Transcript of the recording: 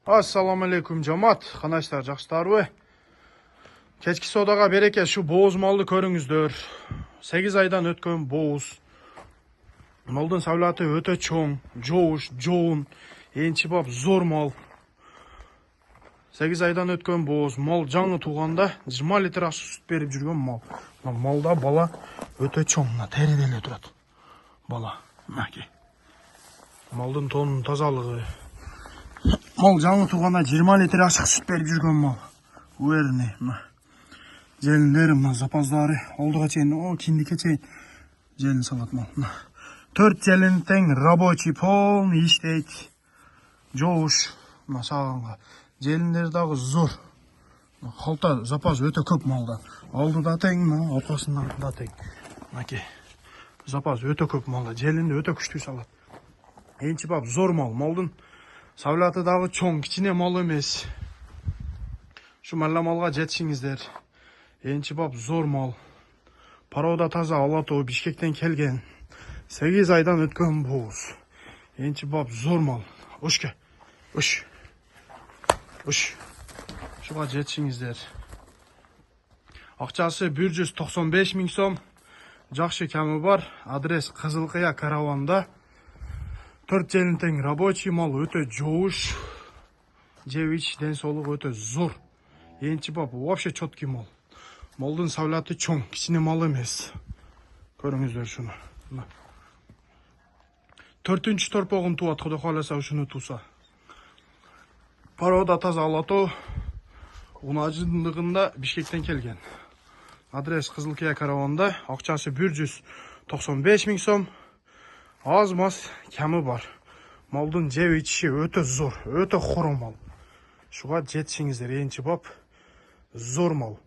Assalamu alaikum жамаат. Қанайсыздар, жақсыларбы? Кечки содага береке, шу боуз малды көрүңүздөр. 8 айдан өткөн боуз. Малдын савлаты өтө чоң, жооуш, жоон, энчи бап зор мал. 8 айдан өткөн боуз. Мал жаңы тууганда 20 литр аш сүт берип жүргөн мал. Малда бала өтө чоң, териде эле турат. Бала, маки. Малдын тонунун тазалыгы. Мал жаңы тууганда 20 литр ашык сүт берип жүргөн мал. Уверенный, желиндери, запаздары, олдуга чейин, киндикке чейин желин салат мал. 4 желин тең рабочий, полный иштейт. Жооуш, сагынга. Желиндери дагы зор. Халта запас өтө көп малда. Алдыда тең, аркасында да тең. Маки. Запас өтө көп малда. Желинди өтө күчтүү салат. Энчи бап зор мал. Малдын савлаты дагы чоң, кичине мал эмес. Шу малга жетишиңиздер. Энчи бап зор мал. Порода таза, Алатоо, Бишкектен келген. 8 айдан өткөн боуз. Энчи бап зор мал. Ошке. Ош. Шуга жетишиңиздер. Акчасы 195 000 сом. Жакшы камы бар. Адрес Кызылкыя караванда. 4 желин тең рабочий мал, өтө жооуш. Жебич ден соолугу өтө зор. Энчи бап вообще чоткий мал. Малдын савлаты чоң, кичине мал эмес. Көрүңүздөр шуну. 4-чү торпогун туат, Кудай кааласа ушуну туса. Порода таза, Алатоо, унажындыгында Бишкектен келген. Адрес Кызылкыя караванда. Акчасы 195 000 сом. Аз мас камы бар. Малдын жеп ичиши өтө зор, өтө хоро мал. Шуга жетишиңиздер, энчи бап зор мал.